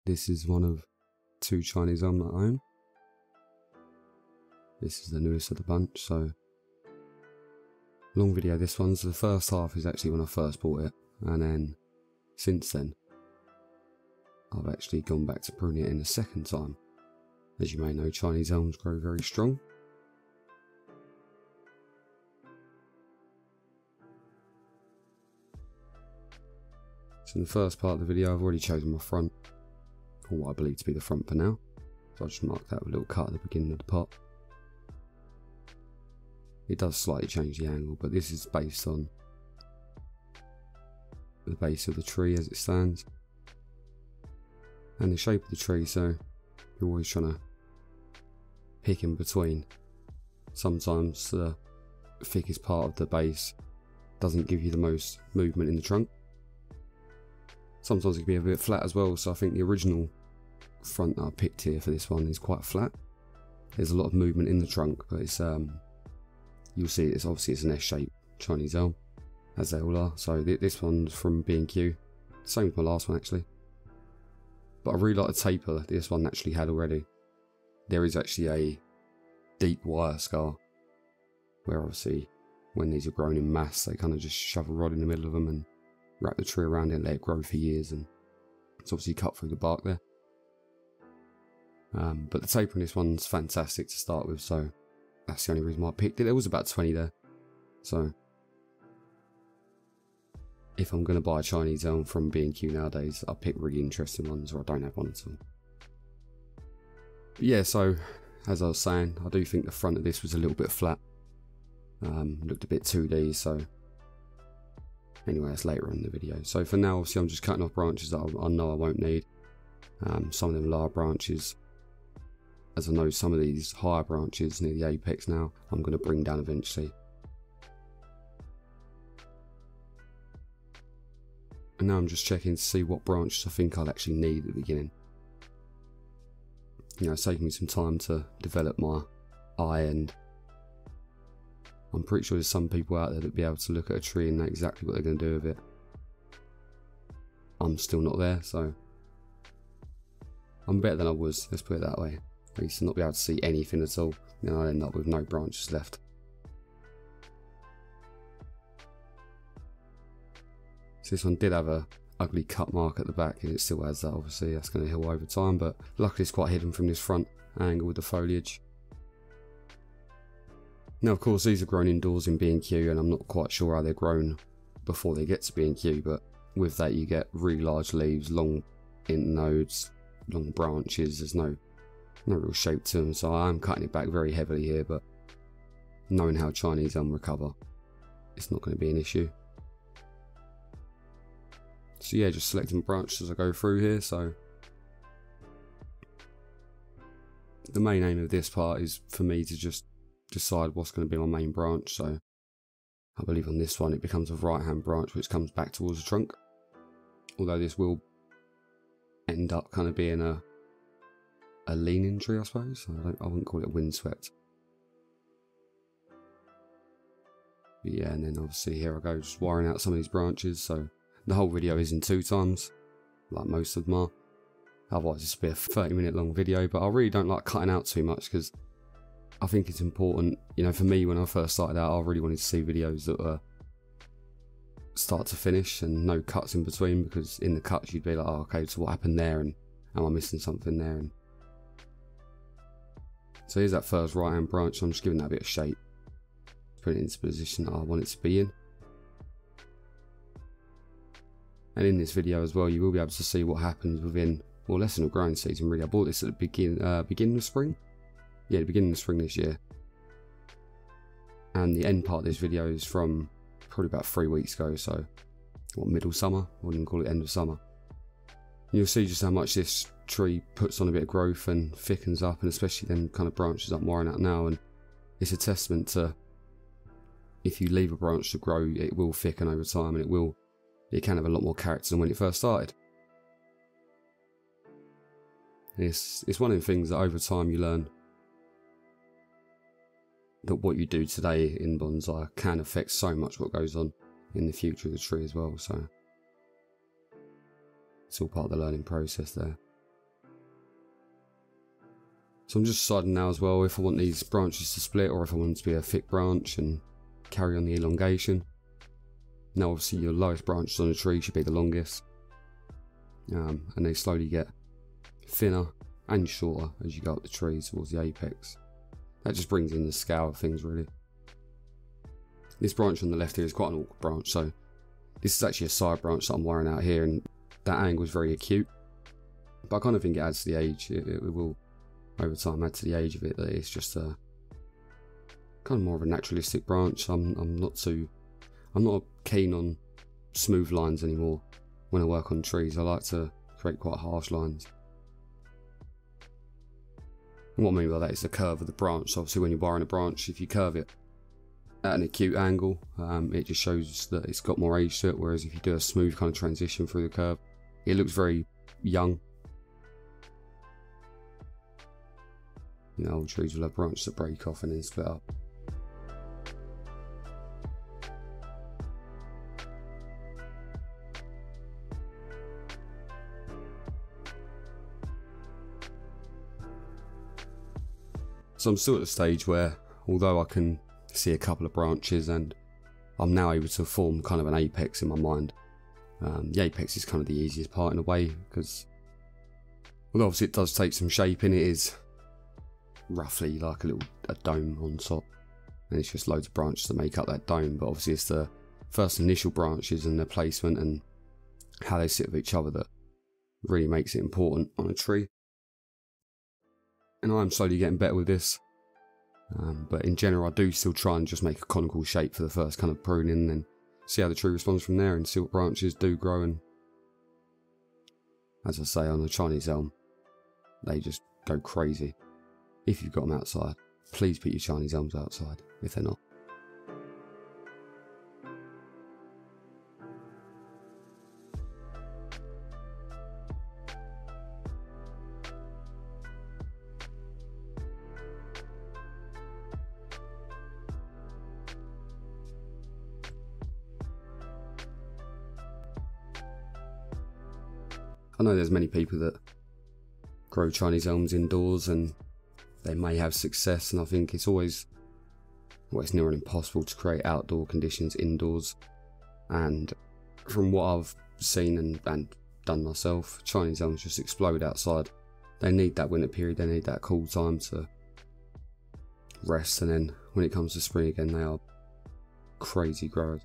This is one of 2 Chinese Elm that I own. This is the newest of the bunch, so long video this one. So the first half is actually when I first bought it, and then since then I've actually gone back to pruning it in a second time. As you may know, Chinese elms grow very strong. So in the first part of the video I've already chosen my front, or what I believe to be the front for now. So I just marked that with a little cut at the beginning of the pot. It does slightly change the angle, but this is based on the base of the tree as it stands and the shape of the tree, so you're always trying to pick in between. Sometimes the thickest part of the base doesn't give you the most movement in the trunk. Sometimes it can be a bit flat as well, so I think the original front that I picked here for this one is quite flat. There's a lot of movement in the trunk, but it's you'll see it's obviously it's an S-shaped Chinese Elm, as they all are. So this one's from B&Q, same as my last one actually. But I really like the taper this one actually had already. There is actually a deep wire scar, where obviously when these are grown in mass, they kind of just shove a rod in the middle of them and wrap the tree around it and let it grow for years, and it's obviously cut through the bark there. But the taper in this one's fantastic to start with, so that's the only reason why I picked it. There was about 20 there, so if I'm going to buy a Chinese Elm from B&Q nowadays, I pick really interesting ones, or I don't have one at all. But yeah, so as I was saying, I do think the front of this was a little bit flat. Looked a bit 2D, so anyway, that's later on in the video. So for now, obviously I'm just cutting off branches that I know I won't need. Some of them lower branches, as I know some of these higher branches near the apex now, I'm going to bring down eventually. And now I'm just checking to see what branches I think I'll actually need at the beginning. You know, it's taking me some time to develop my eye, and I'm pretty sure there's some people out there that'd be able to look at a tree and know exactly what they're going to do with it. I'm still not there, so I'm better than I was, let's put it that way. I used to not be able to see anything at all, and then I'd end up with no branches left. So this one did have a ugly cut mark at the back, and it still has that. Obviously that's going to heal over time, but luckily it's quite hidden from this front angle with the foliage. Now of course these are grown indoors in B&Q, and I'm not quite sure how they're grown before they get to B&Q, but with that you get really large leaves, long internodes, long branches. There's no real shape to them, so I am cutting it back very heavily here, but knowing how Chinese Elm recover, it's not going to be an issue. So yeah, just selecting branches as I go through here. So the main aim of this part is for me to just decide what's going to be my main branch. So I believe on this one it becomes a right hand branch which comes back towards the trunk, although this will end up kind of being a leaning tree, I suppose. I wouldn't call it windswept. But yeah, and then obviously here I go, just wiring out some of these branches. So the whole video is in 2 times, like most of them are. Otherwise this would be a 30-minute long video, but I really don't like cutting out too much because I think it's important. You know, for me, when I first started out, I really wanted to see videos that were start to finish and no cuts in between, because in the cuts you'd be like, oh, okay, so what happened there, and am I missing something there? And so here's that first right hand branch. I'm just giving that a bit of shape, putting it into the position that I want it to be in. And in this video as well, you will be able to see what happens within, well, less than a growing season really. I bought this at the beginning of spring. Yeah, the beginning of spring this year. And the end part of this video is from probably about 3 weeks ago, so what, middle summer? I wouldn't even call it end of summer. And you'll see just how much this tree puts on a bit of growth and thickens up, and especially then kind of branches I'm wiring out now. And it's a testament to, if you leave a branch to grow, it will thicken over time, and it can have a lot more character than when it first started. And it's one of the things that over time you learn that what you do today in bonsai can affect so much what goes on in the future of the tree as well. So it's all part of the learning process there. So I'm just deciding now as well if I want these branches to split or if I want them to be a thick branch and carry on the elongation. Now obviously your lowest branches on a tree should be the longest, and they slowly get thinner and shorter as you go up the tree towards the apex. That just brings in the scale of things really. This branch on the left here is quite an awkward branch, so this is actually a side branch that I'm wiring out here, and that angle is very acute. But I kind of think it adds to the age. It will over time add to the age of it, that it's just a kind of more of a naturalistic branch. I'm not keen on smooth lines anymore when I work on trees. I like to create quite harsh lines. And what I mean by that is the curve of the branch. So obviously when you're wiring a branch, if you curve it at an acute angle, it just shows that it's got more age to it, whereas if you do a smooth kind of transition through the curve, it looks very young. You know, old trees will have branches that break off and then split up. So I'm still at the stage where, although I can see a couple of branches and I'm now able to form kind of an apex in my mind. The apex is kind of the easiest part in a way, because although obviously it does take some shaping, it is roughly like a dome on top, and it's just loads of branches to make up that dome. But obviously it's the first initial branches and their placement and how they sit with each other that really makes it important on a tree. And I'm slowly getting better with this, but in general I do still try and just make a conical shape for the first kind of pruning, and then see how the tree responds from there and see what branches do grow. And as I say, on the Chinese elm, they just go crazy. If you've got them outside, please put your Chinese elms outside if they're not. I know there's many people that grow Chinese elms indoors and they may have success, and I think it's always, well, it's near on impossible to create outdoor conditions indoors. And from what I've seen and done myself, Chinese elms just explode outside. They need that winter period, they need that cool time to rest, and then when it comes to spring again, they are crazy growers.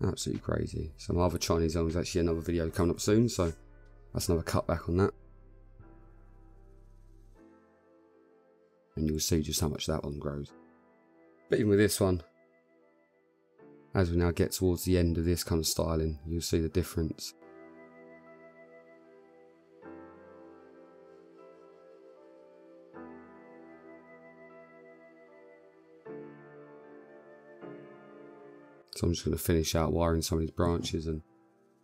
Absolutely crazy. Some other Chinese elms, actually another video coming up soon, so that's another cutback on that. And you'll see just how much that one grows. But even with this one, as we now get towards the end of this kind of styling, you'll see the difference. So I'm just going to finish out wiring some of these branches, and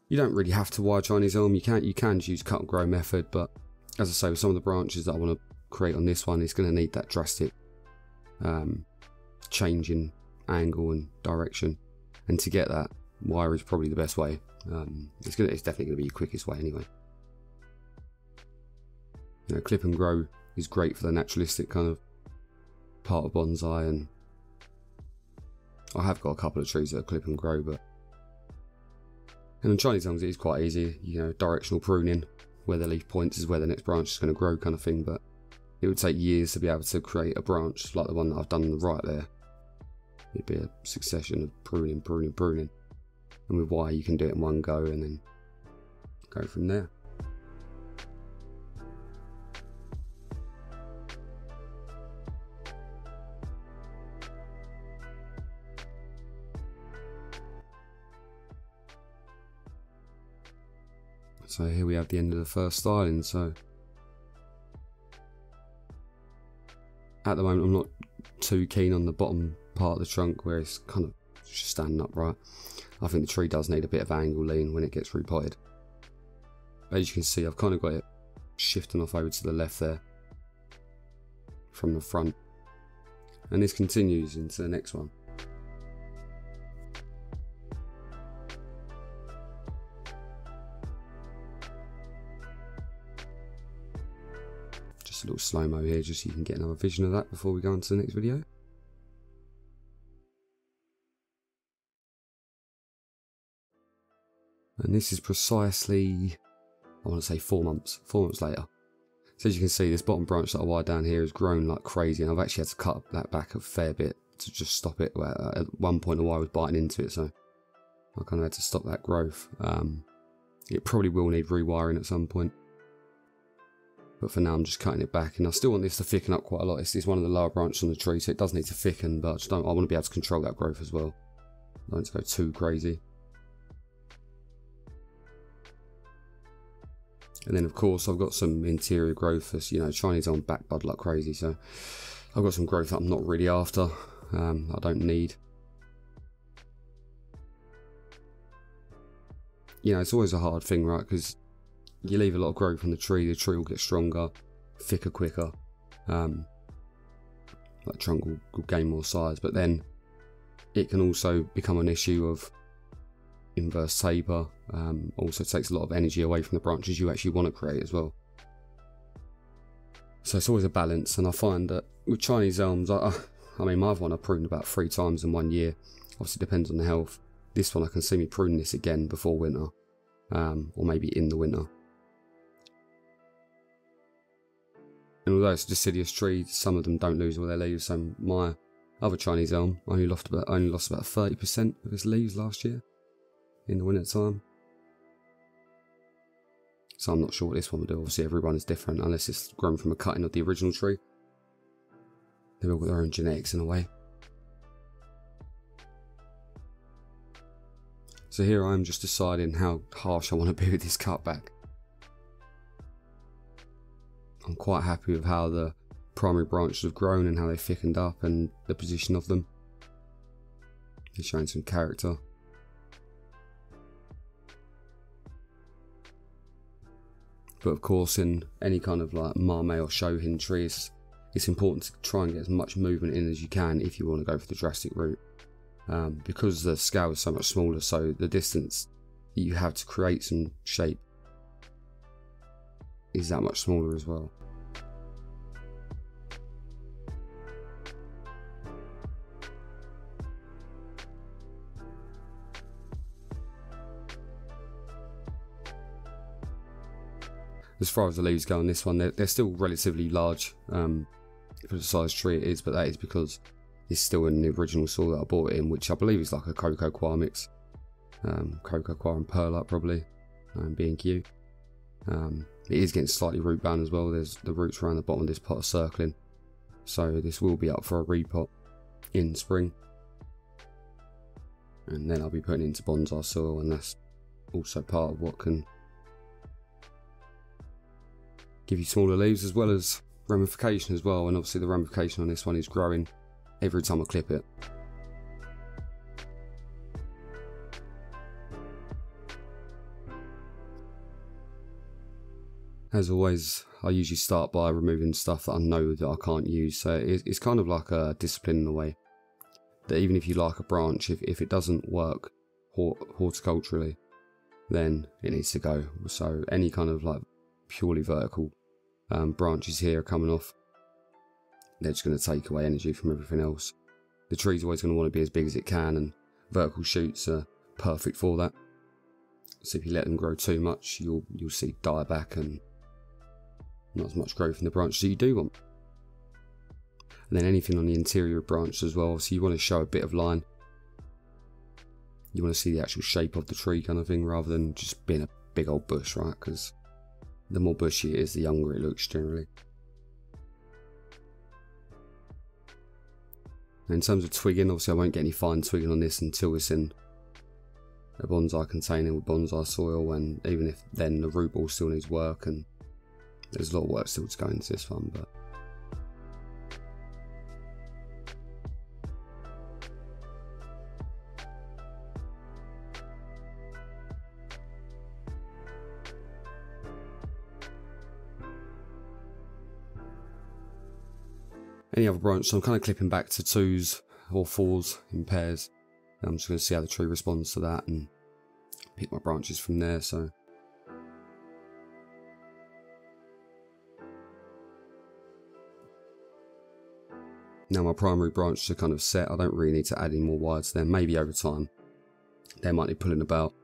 you don't really have to wire Chinese elm. You can use cut and grow method, but as I say, with some of the branches that I want to create on this one, it's going to need that drastic change in angle and direction, and to get that, wire is probably the best way. It's definitely going to be your quickest way anyway. You know, clip and grow is great for the naturalistic kind of part of bonsai, and I have got a couple of trees that are clip and grow, but and on Chinese elms it is quite easy. You know, directional pruning, where the leaf points is where the next branch is going to grow kind of thing, but it would take years to be able to create a branch like the one that I've done on the right there. It'd be a succession of pruning. And with wire you can do it in one go and then go from there. So here we have the end of the first styling. So at the moment I'm not too keen on the bottom part of the trunk where it's kind of just standing upright. I think the tree does need a bit of angle lean when it gets repotted. As you can see, I've kind of got it shifting off over to the left there from the front, and this continues into the next one. Just a little slow-mo here, just so you can get another vision of that before we go on to the next video. And this is precisely, I want to say 4 months later. So as you can see, this bottom branch that I wired down here has grown like crazy, and I've actually had to cut that back a fair bit to just stop it. At one point the wire was biting into it, so I kind of had to stop that growth. It probably will need rewiring at some point, but for now I'm just cutting it back, and I still want this to thicken up quite a lot. It's one of the lower branches on the tree, so it does need to thicken, but I want to be able to control that growth as well. I don't go too crazy. And then of course I've got some interior growth that's, you know, Chinese Elm back bud like crazy, so I've got some growth that I'm not really after, I don't need. You know, it's always a hard thing, right, because you leave a lot of growth on the tree will get stronger, thicker quicker, like the trunk will gain more size, but then it can also become an issue of inverse taper. Also takes a lot of energy away from the branches you actually want to create as well. So it's always a balance, and I find that with Chinese elms, I mean my other one I pruned about 3 times in 1 year. Obviously depends on the health. This one I can see me prune this again before winter, or maybe in the winter. And although it's a deciduous tree, some of them don't lose all their leaves. So my other Chinese elm only lost about 30% of its leaves last year in the winter time. So I'm not sure what this one will do. Obviously everyone is different, unless it's grown from a cutting of the original tree. They've all got their own genetics in a way. So here I am just deciding how harsh I want to be with this cutback. I'm quite happy with how the primary branches have grown and how they thickened up and the position of them. They're showing some character. But of course in any kind of like Mame or Shohin tree, it's important to try and get as much movement in as you can if you want to go for the drastic route. Because the scale is so much smaller, so the distance that you have to create some shape is that much smaller as well. As far as the leaves go on this one, they're still relatively large for the size tree it is, but that is because it's still in the original soil that I bought it in, which I believe is like a cocoa coir mix. Cocoa coir and perlite probably, B&Q. It is getting slightly root bound as well. There's the roots around the bottom of this pot are circling, so this will be up for a repot in spring, and then I'll be putting it into bonsai soil, and that's also part of what can give you smaller leaves as well as ramification as well. And obviously the ramification on this one is growing every time I clip it. As always, I usually start by removing stuff that I know that I can't use, so it's kind of like a discipline in a way, that even if you like a branch, if it doesn't work horticulturally, then it needs to go. So any kind of like purely vertical branches here are coming off, they're just going to take away energy from everything else. The tree's always going to want to be as big as it can, and vertical shoots are perfect for that. So if you let them grow too much, you'll see die back and not as much growth in the branches that you do want. And then anything on the interior branch as well, so you want to show a bit of line. You want to see the actual shape of the tree kind of thing, rather than just being a big old bush, right? Because the more bushy it is, the younger it looks generally. And in terms of twigging, obviously I won't get any fine twigging on this until it's in a bonsai container with bonsai soil, and even if then the root ball still needs work, and there's a lot of work still to go into this one. But any other branch, so I'm kind of clipping back to 2s or 4s in pairs. I'm just going to see how the tree responds to that and pick my branches from there. So Now my primary branch are kind of set. I don't really need to add any more wire to them. Maybe over time they might need pulling about.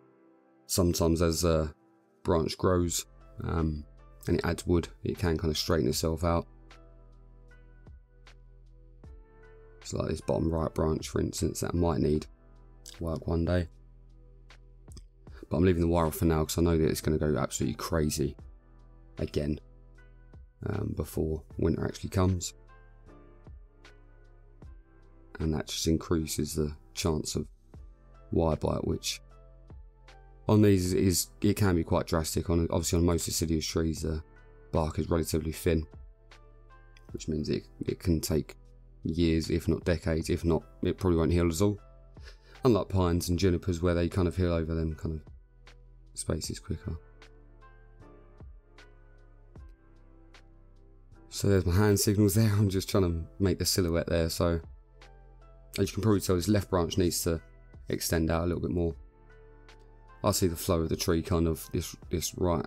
Sometimes as a branch grows and it adds wood, it can kind of straighten itself out. So like this bottom right branch, for instance, that might need work one day. But I'm leaving the wire off for now because I know that it's going to go absolutely crazy again before winter actually comes. And that just increases the chance of wire bite, which on these it can be quite drastic. Obviously on most deciduous trees the bark is relatively thin, which means it can take years, if not decades, if not, it probably won't heal at all. Unlike pines and junipers where they kind of heal over them kind of spaces quicker. So there's my hand signals there. I'm just trying to make the silhouette there. So as you can probably tell, this left branch needs to extend out a little bit more. I see the flow of the tree, kind of this right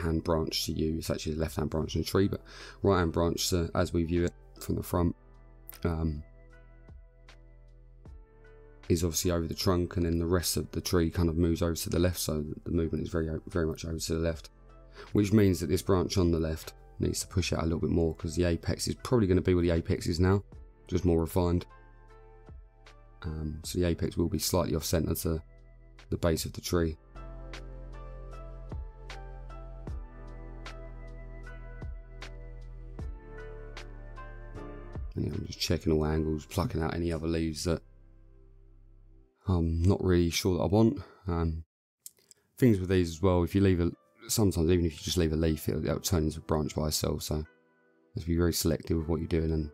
hand branch to you. It's actually the left hand branch in the tree, but right hand branch as we view it from the front is obviously over the trunk, and then the rest of the tree kind of moves over to the left, so the movement is very much over to the left, which means that this branch on the left needs to push out a little bit more because the apex is probably going to be where the apex is now, just more refined. So the apex will be slightly off centre to the base of the tree. And yeah, I'm just checking all angles, plucking out any other leaves that I'm not really sure that I want. Things with these as well, if you leave sometimes even if you just leave a leaf, it'll turn into a branch by itself, so you have to be very selective with what you're doing and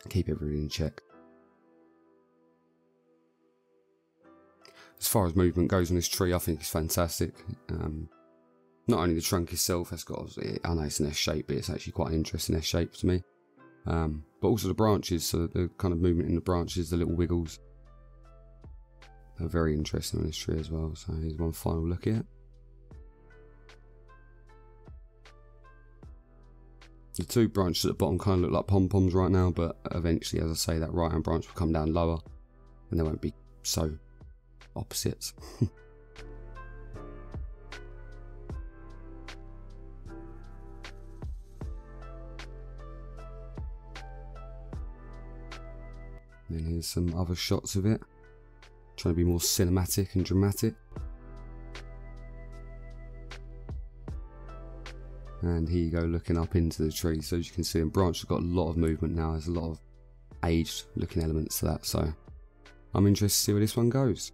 keep everything in check. As far as movement goes on this tree, I think it's fantastic. Not only the trunk itself, I know it's an S shape, but it's actually quite an interesting S shape to me. But also the branches, so the kind of movement in the branches, the little wiggles, are very interesting on this tree as well. So here's one final look at it. The two branches at the bottom kind of look like pom-poms right now, but eventually, as I say, that right hand branch will come down lower and they won't be so opposites. Then here's some other shots of it, trying to be more cinematic and dramatic. And here you go, looking up into the tree. So as you can see, the branch has got a lot of movement now. There's a lot of aged looking elements to that. So I'm interested to see where this one goes.